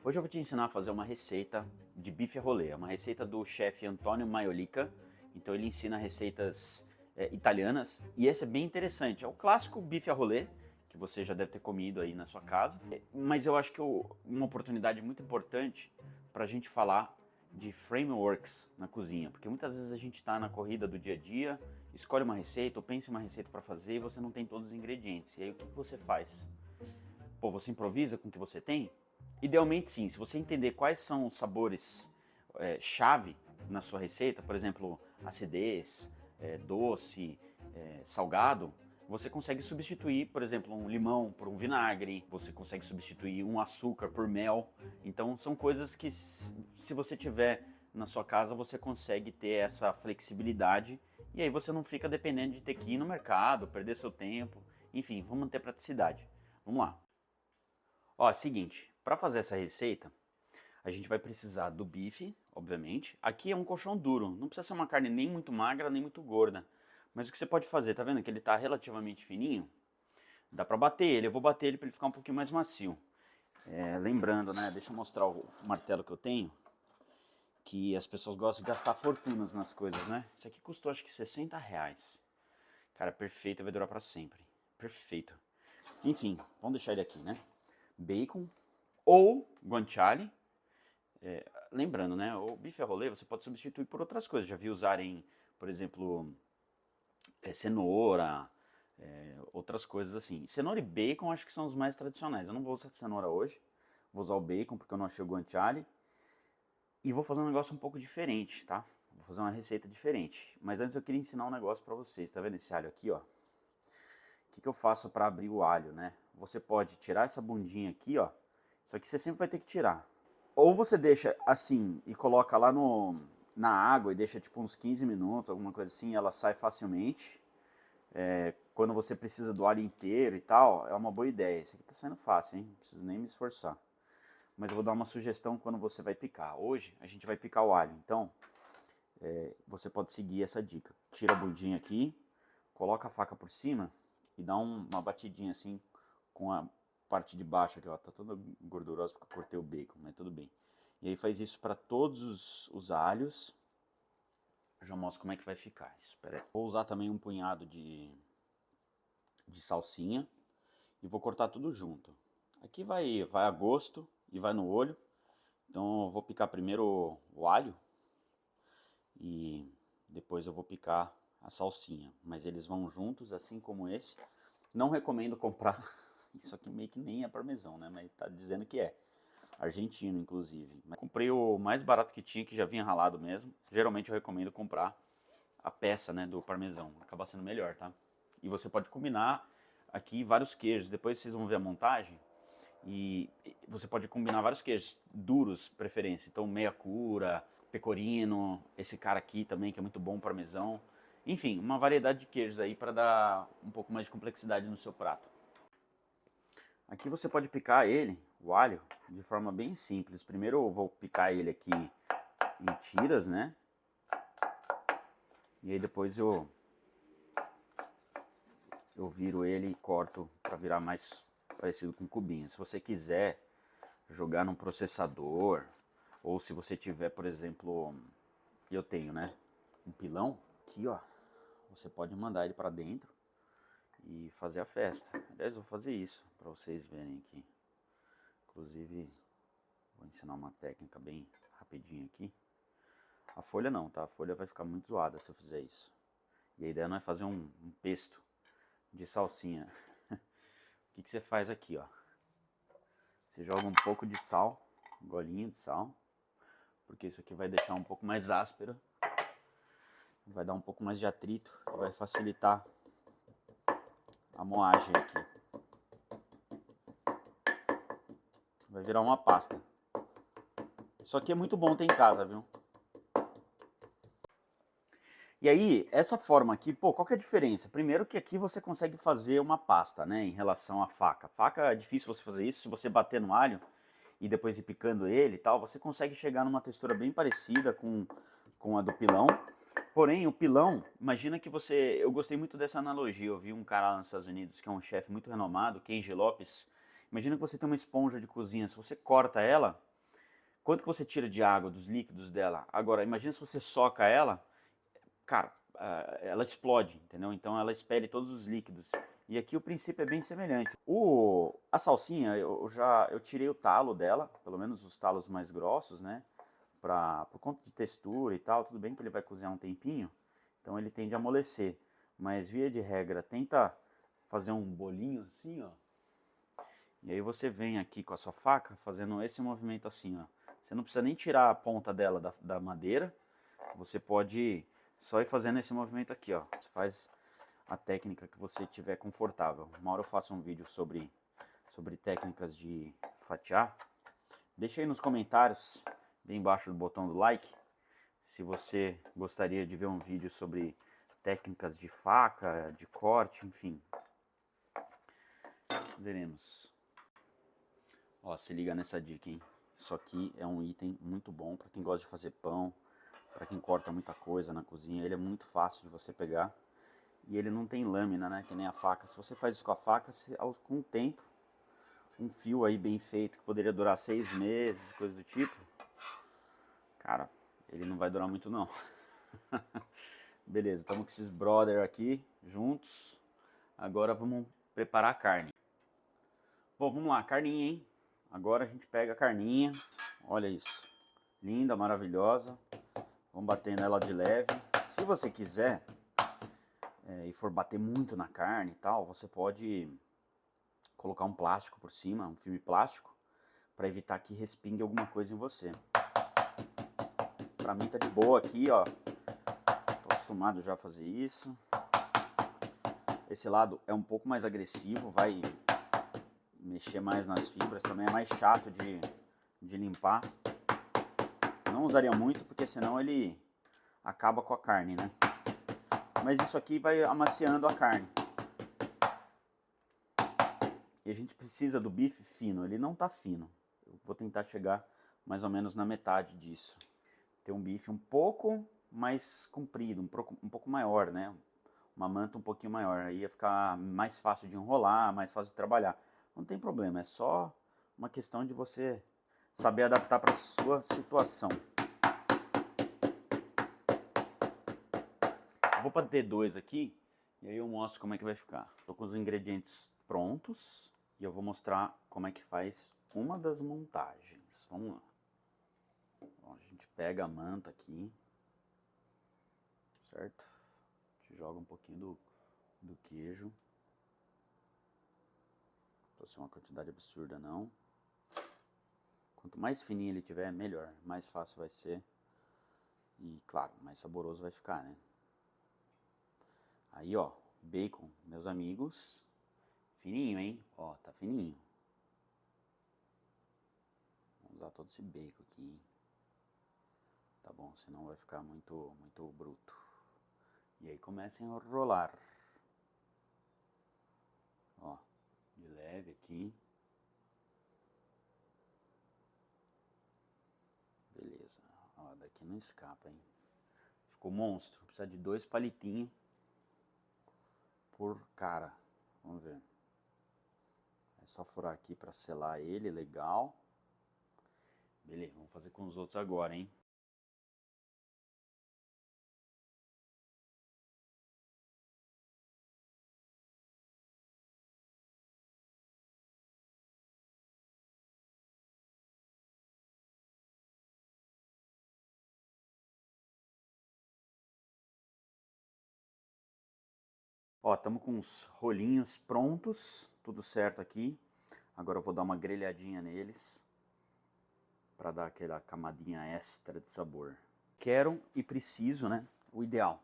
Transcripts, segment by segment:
Hoje eu vou te ensinar a fazer uma receita de bife a rolê, é uma receita do chefe Antonio Maiolica. Então ele ensina receitas italianas e esse é bem interessante. É o clássico bife a rolê que você já deve ter comido aí na sua casa, mas eu acho que é uma oportunidade muito importante para a gente falar de frameworks na cozinha, porque muitas vezes a gente está na corrida do dia a dia, escolhe uma receita ou pensa em uma receita para fazer e você não tem todos os ingredientes. E aí o que você faz? Pô, você improvisa com o que você tem? Idealmente sim, se você entender quais são os sabores chave na sua receita, por exemplo, acidez, doce, salgado, você consegue substituir, por exemplo, um limão por um vinagre, você consegue substituir um açúcar por mel. Então são coisas que se você tiver na sua casa, você consegue ter essa flexibilidade e aí você não fica dependendo de ter que ir no mercado, perder seu tempo, enfim, vamos manter praticidade. Vamos lá. Ó, seguinte, para fazer essa receita, a gente vai precisar do bife, obviamente. Aqui é um colchão duro, não precisa ser uma carne nem muito magra, nem muito gorda. Mas o que você pode fazer, tá vendo que ele tá relativamente fininho? Dá pra bater ele, eu vou bater ele para ele ficar um pouquinho mais macio. Lembrando, né, deixa eu mostrar o martelo que eu tenho, que as pessoas gostam de gastar fortunas nas coisas, né? Isso aqui custou acho que R$60. Cara, perfeito, vai durar pra sempre. Perfeito. Enfim, vamos deixar ele aqui, né? Bacon ou guanciale. Lembrando, né, o bife a rolê você pode substituir por outras coisas. Já vi usarem, por exemplo, cenoura, outras coisas assim. Cenoura e bacon acho que são os mais tradicionais. Eu não vou usar cenoura hoje, vou usar o bacon porque eu não achei o guanciale. E vou fazer um negócio um pouco diferente, tá? Vou fazer uma receita diferente. Mas antes eu queria ensinar um negócio pra vocês. Tá vendo esse alho aqui, ó? O que eu faço para abrir o alho, né? Você pode tirar essa bundinha aqui, ó. Só que você sempre vai ter que tirar. Ou você deixa assim e coloca lá na água e deixa tipo uns 15 minutos, alguma coisa assim, ela sai facilmente. Quando você precisa do alho inteiro e tal, é uma boa ideia. Esse aqui tá saindo fácil, hein? Não preciso nem me esforçar. Mas eu vou dar uma sugestão quando você vai picar. Hoje a gente vai picar o alho, então você pode seguir essa dica. Tira a bundinha aqui, coloca a faca por cima e dá uma batidinha assim com a parte de baixo aqui, ó. Tá toda gordurosa porque eu cortei o bacon, mas tudo bem. E aí faz isso para todos os alhos. Eu já mostro como é que vai ficar. Espera aí. Vou usar também um punhado de salsinha e vou cortar tudo junto. Aqui vai a gosto e vai no olho. Então eu vou picar primeiro o alho e depois eu vou picar a salsinha, mas eles vão juntos, assim como esse. Não recomendo comprar, isso aqui meio que nem é parmesão, né, mas tá dizendo que é. Argentino, inclusive. Mas comprei o mais barato que tinha, que já vinha ralado mesmo. Geralmente eu recomendo comprar a peça, né, do parmesão, acaba sendo melhor, tá? E você pode combinar aqui vários queijos, depois vocês vão ver a montagem. E você pode combinar vários queijos, duros, preferência. Então, meia cura, pecorino, esse cara aqui também, que é muito bom, parmesão. Enfim, uma variedade de queijos aí para dar um pouco mais de complexidade no seu prato. Aqui você pode picar ele, o alho, de forma bem simples. Primeiro eu vou picar ele aqui em tiras, né? E aí depois eu viro ele e corto para virar mais parecido com cubinhos. Se você quiser jogar num processador, ou se você tiver, por exemplo, eu tenho, né, um pilão, aqui ó, você pode mandar ele para dentro e fazer a festa. Aliás, eu vou fazer isso para vocês verem aqui. Inclusive, vou ensinar uma técnica bem rapidinho aqui. A folha não, tá? A folha vai ficar muito zoada se eu fizer isso. E a ideia não é fazer um pesto de salsinha. O que você faz aqui, ó? Você joga um pouco de sal, um golinho de sal, porque isso aqui vai deixar um pouco mais áspero, vai dar um pouco mais de atrito, vai facilitar a moagem aqui. Vai virar uma pasta. Isso aqui é muito bom ter em casa, viu? E aí, essa forma aqui, pô, qual que é a diferença? Primeiro que aqui você consegue fazer uma pasta, né, em relação à faca. Faca é difícil você fazer isso, se você bater no alho e depois ir picando ele e tal, você consegue chegar numa textura bem parecida com a do pilão. Porém, o pilão, imagina que você... Eu gostei muito dessa analogia, eu vi um cara lá nos Estados Unidos que é um chefe muito renomado, Kenji Lopes. Imagina que você tem uma esponja de cozinha, se você corta ela, quanto que você tira de água dos líquidos dela? Agora, imagina se você soca ela, cara, ela explode, entendeu? Então ela expele todos os líquidos. E aqui o princípio é bem semelhante. A salsinha, eu tirei o talo dela, pelo menos os talos mais grossos, né? Por conta de textura e tal, tudo bem que ele vai cozinhar um tempinho, então ele tende a amolecer. Mas via de regra, tenta fazer um bolinho assim, ó. E aí você vem aqui com a sua faca fazendo esse movimento assim, ó. Você não precisa nem tirar a ponta dela da madeira. Você pode só ir fazendo esse movimento aqui, ó. Você faz a técnica que você tiver confortável. Uma hora eu faço um vídeo sobre técnicas de fatiar. Deixa aí nos comentários, bem embaixo do botão do like, se você gostaria de ver um vídeo sobre técnicas de faca, de corte, enfim. Veremos. Ó, se liga nessa dica, hein? Isso aqui é um item muito bom para quem gosta de fazer pão, para quem corta muita coisa na cozinha. Ele é muito fácil de você pegar e ele não tem lâmina, né? Que nem a faca. Se você faz isso com a faca, com o tempo, um fio aí bem feito que poderia durar 6 meses, coisa do tipo, cara, ele não vai durar muito não. Beleza, estamos com esses brother aqui juntos. Agora vamos preparar a carne. Bom, vamos lá, carninha, hein? Agora a gente pega a carninha, olha isso, linda, maravilhosa. Vamos bater nela de leve. Se você quiser e for bater muito na carne e tal, você pode colocar um plástico por cima, um filme plástico, para evitar que respingue alguma coisa em você. Pra mim tá de boa aqui, ó. Tô acostumado já a fazer isso. Esse lado é um pouco mais agressivo, vai mexer mais nas fibras, também é mais chato de limpar. Não usaria muito, porque senão ele acaba com a carne, né? Mas isso aqui vai amaciando a carne. E a gente precisa do bife fino, ele não tá fino. Eu vou tentar chegar mais ou menos na metade disso. Ter um bife um pouco mais comprido, um pouco maior, né? Uma manta um pouquinho maior, aí ia ficar mais fácil de enrolar, mais fácil de trabalhar. Não tem problema, é só uma questão de você saber adaptar para a sua situação. Eu vou para D2 aqui e aí eu mostro como é que vai ficar. Estou com os ingredientes prontos e eu vou mostrar como é que faz uma das montagens. Vamos lá. Bom, a gente pega a manta aqui, certo? A gente joga um pouquinho do queijo. Não precisa ser uma quantidade absurda não. Quanto mais fininho ele tiver, melhor. Mais fácil vai ser. E claro, mais saboroso vai ficar, né? Aí, ó, bacon, meus amigos. Fininho, hein? Ó, tá fininho. Vamos usar todo esse bacon aqui, hein? Tá bom, senão vai ficar muito bruto. E aí começa a enrolar. Ó, de leve aqui. Beleza. Ó, daqui não escapa, hein? Ficou monstro. Precisa de 2 palitinhos por cara. Vamos ver. É só furar aqui para selar ele, legal. Beleza, vamos fazer com os outros agora, hein? Ó, estamos com os rolinhos prontos, tudo certo aqui. Agora eu vou dar uma grelhadinha neles para dar aquela camadinha extra de sabor. Quero e preciso, né? O ideal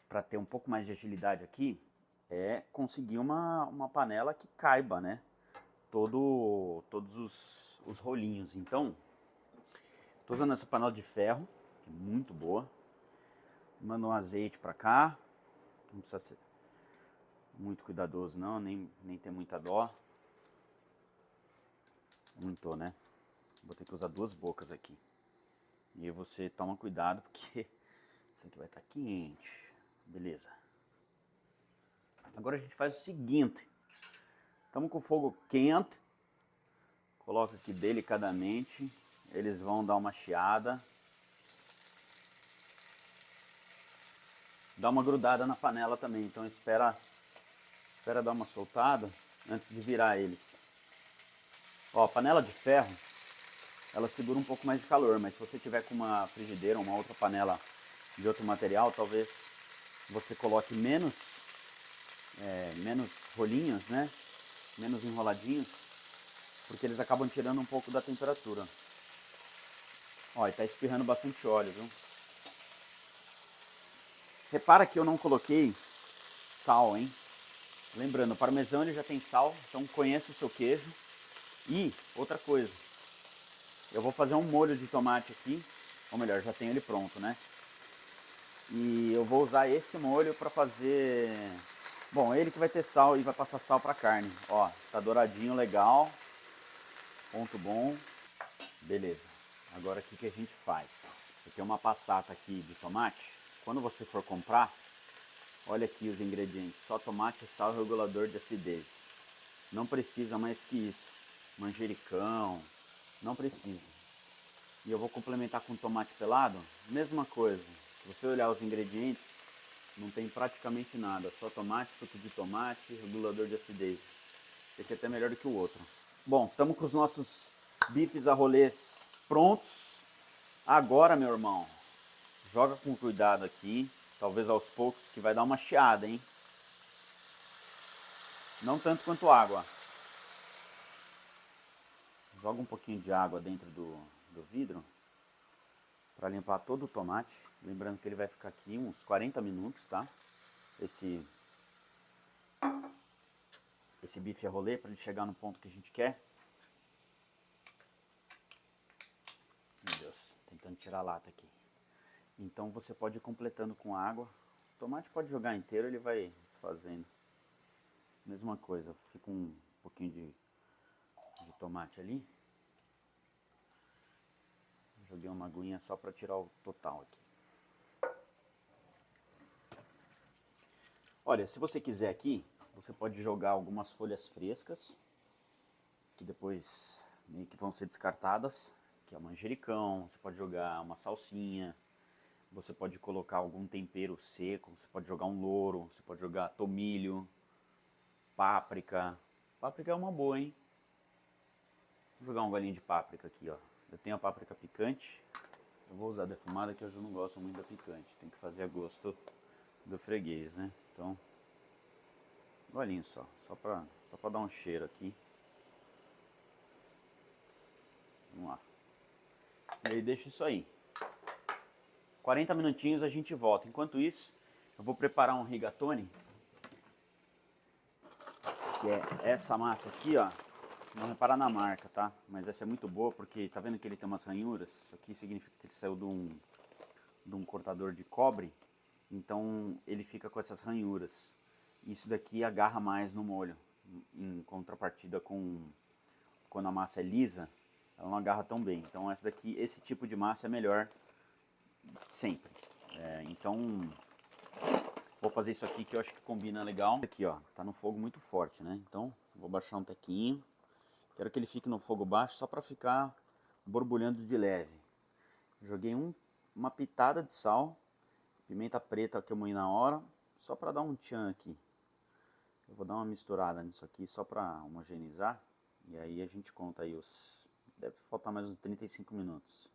para ter um pouco mais de agilidade aqui é conseguir uma panela que caiba, né? Todos os rolinhos. Então, tô usando essa panela de ferro, que é muito boa. Mando um azeite para cá. Não precisa ser muito cuidadoso não, nem ter muita dó. Muito, né? Vou ter que usar 2 bocas aqui. E aí você toma cuidado porque isso aqui vai estar quente. Beleza. Agora a gente faz o seguinte. Estamos com o fogo quente. Coloca aqui delicadamente eles vão dar uma chiada. Dá uma grudada na panela também, então espera dar uma soltada antes de virar eles. Ó, a panela de ferro, ela segura um pouco mais de calor, mas se você tiver com uma frigideira ou uma outra panela de outro material, talvez você coloque menos rolinhos, né? Menos enroladinhos, porque eles acabam tirando um pouco da temperatura. Ó, e tá espirrando bastante óleo, viu? Repara que eu não coloquei sal, hein? Lembrando, o parmesão ele já tem sal, então conheça o seu queijo. E outra coisa, eu vou fazer um molho de tomate aqui, ou melhor, já tenho ele pronto, né? E eu vou usar esse molho para fazer... Bom, ele que vai ter sal e vai passar sal para carne. Ó, tá douradinho, legal. Ponto bom. Beleza. Agora o que a gente faz? Eu tenho uma passata aqui de tomate. Quando você for comprar, olha aqui os ingredientes. Só tomate, sal e regulador de acidez. Não precisa mais que isso. Manjericão, não precisa. E eu vou complementar com tomate pelado, mesma coisa. Se você olhar os ingredientes, não tem praticamente nada. Só tomate, suco de tomate, regulador de acidez. Esse aqui é até melhor do que o outro. Bom, estamos com os nossos bifes a rolês prontos. Agora, meu irmão, joga com cuidado aqui, talvez aos poucos, que vai dar uma chiada, hein? Não tanto quanto água. Joga um pouquinho de água dentro do vidro para limpar todo o tomate. Lembrando que ele vai ficar aqui uns 40 minutos, tá? Esse bife a rolê, para ele chegar no ponto que a gente quer. Meu Deus, tentando tirar a lata aqui. Então você pode ir completando com água. O tomate pode jogar inteiro, ele vai desfazendo. Mesma coisa, fica um pouquinho de tomate ali. Joguei uma aguinha só para tirar o total aqui. Olha, se você quiser aqui, você pode jogar algumas folhas frescas, que depois meio que vão ser descartadas, que é o manjericão, você pode jogar uma salsinha, você pode colocar algum tempero seco, você pode jogar um louro, você pode jogar tomilho, páprica. Páprica é uma boa, hein? Vou jogar um golinho de páprica aqui, ó. Eu tenho a páprica picante, eu vou usar defumada que hoje eu não gosto muito da picante, tem que fazer a gosto do freguês, né? Então, um golinho só pra dar um cheiro aqui. Vamos lá. E aí deixa isso aí. 40 minutinhos a gente volta. Enquanto isso, eu vou preparar um rigatoni, que é essa massa aqui, ó. Não reparar na marca, tá? Mas essa é muito boa porque tá vendo que ele tem umas ranhuras? Isso aqui significa que ele saiu de um cortador de cobre, então ele fica com essas ranhuras. Isso daqui agarra mais no molho, em contrapartida com quando a massa é lisa, ela não agarra tão bem. Então esse tipo de massa é melhor sempre. Então vou fazer isso aqui que eu acho que combina legal. Aqui ó, tá no fogo muito forte, né? Então vou baixar um tequinho. Quero que ele fique no fogo baixo só para ficar borbulhando de leve. Joguei uma pitada de sal, pimenta preta que eu moí na hora, só para dar um tchan aqui. Eu vou dar uma misturada nisso aqui só para homogeneizar. E aí a gente conta aí deve faltar mais uns 35 minutos.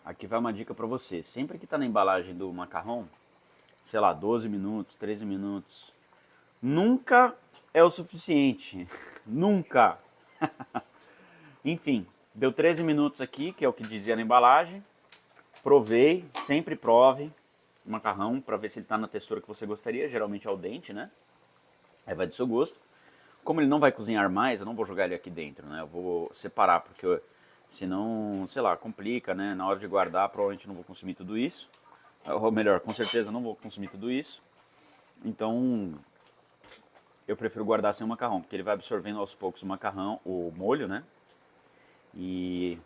Aqui vai uma dica para você. Sempre que está na embalagem do macarrão, sei lá, 12 minutos, 13 minutos, nunca é o suficiente. Nunca. Enfim, deu 13 minutos aqui, que é o que dizia na embalagem. Provei, sempre prove o macarrão para ver se ele está na textura que você gostaria, geralmente ao dente, né? Aí vai do seu gosto. Como ele não vai cozinhar mais, eu não vou jogar ele aqui dentro, né? Eu vou separar, porque senão, sei lá, complica, né? Na hora de guardar, provavelmente não vou consumir tudo isso. Ou melhor, com certeza não vou consumir tudo isso. Então, eu prefiro guardar sem o macarrão, porque ele vai absorvendo aos poucos o macarrão, o molho, né? E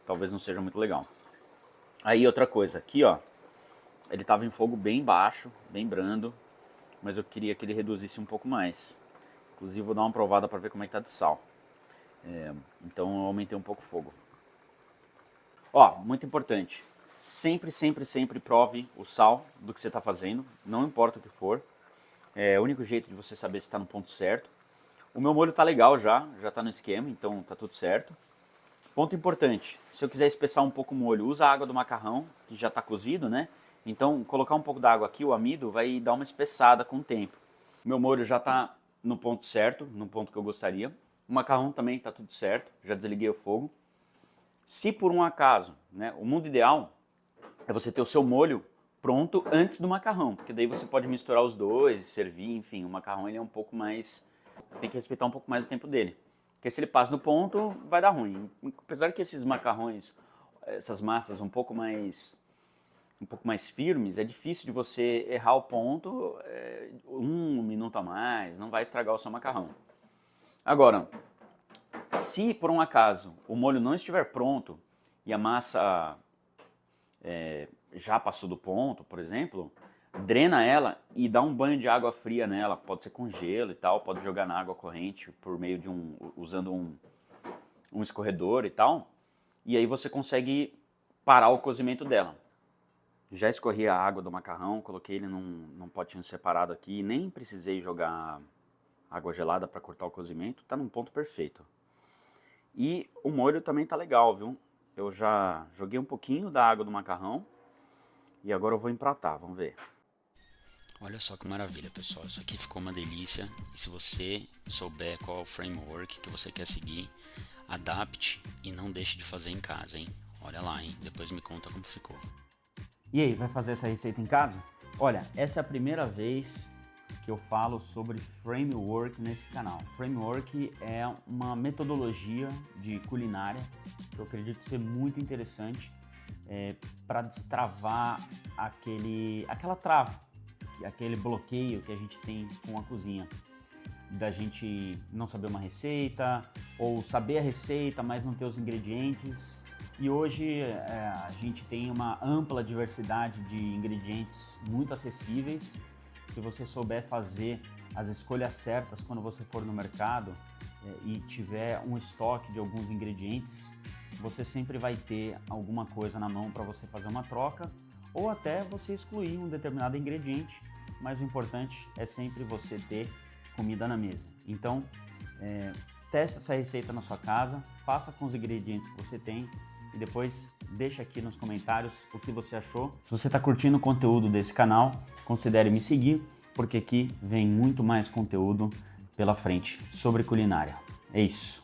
talvez não seja muito legal. Aí outra coisa, aqui ó, ele estava em fogo bem baixo, bem brando, mas eu queria que ele reduzisse um pouco mais. Inclusive vou dar uma provada para ver como é que tá de sal. Então eu aumentei um pouco o fogo. Ó, muito importante. Sempre, sempre, sempre prove o sal do que você está fazendo, não importa o que for. É o único jeito de você saber se está no ponto certo. O meu molho tá legal já tá no esquema, então tá tudo certo. Ponto importante, se eu quiser espessar um pouco o molho, usa a água do macarrão, que já está cozido, né? Então, colocar um pouco d'água aqui, o amido, vai dar uma espessada com o tempo. O meu molho já está no ponto certo, no ponto que eu gostaria. O macarrão também está tudo certo, já desliguei o fogo. Se por um acaso, né, o mundo ideal é você ter o seu molho pronto antes do macarrão, porque daí você pode misturar os dois, servir, enfim, o macarrão ele é um pouco mais, tem que respeitar um pouco mais o tempo dele. Porque se ele passa no ponto, vai dar ruim. Apesar que esses macarrões, essas massas um pouco mais firmes, é difícil de você errar o ponto 1 minuto a mais, não vai estragar o seu macarrão. Agora, se por um acaso o molho não estiver pronto e a massa já passou do ponto, por exemplo, drena ela e dá um banho de água fria nela, pode ser com gelo e tal, pode jogar na água corrente por meio de usando um escorredor e tal, e aí você consegue parar o cozimento dela. Já escorri a água do macarrão, coloquei ele num potinho separado aqui, nem precisei jogar água gelada para cortar o cozimento, tá num ponto perfeito. E o molho também tá legal, viu? Eu já joguei um pouquinho da água do macarrão e agora eu vou empratar, vamos ver. Olha só que maravilha, pessoal, isso aqui ficou uma delícia. E se você souber qual é o framework que você quer seguir, adapte e não deixe de fazer em casa, hein? Olha lá, hein? Depois me conta como ficou. E aí, vai fazer essa receita em casa? Olha, essa é a primeira vez que eu falo sobre framework nesse canal. Framework é uma metodologia de culinária que eu acredito ser muito interessante para destravar aquela trava, aquele bloqueio que a gente tem com a cozinha, da gente não saber uma receita ou saber a receita, mas não ter os ingredientes. E hoje a gente tem uma ampla diversidade de ingredientes muito acessíveis. Se você souber fazer as escolhas certas quando você for no mercado e tiver um estoque de alguns ingredientes, você sempre vai ter alguma coisa na mão para você fazer uma troca ou até você excluir um determinado ingrediente, mas o importante é sempre você ter comida na mesa. Então, teste essa receita na sua casa, faça com os ingredientes que você tem e depois deixa aqui nos comentários o que você achou. Se você está curtindo o conteúdo desse canal, considere me seguir, porque aqui vem muito mais conteúdo pela frente sobre culinária. É isso.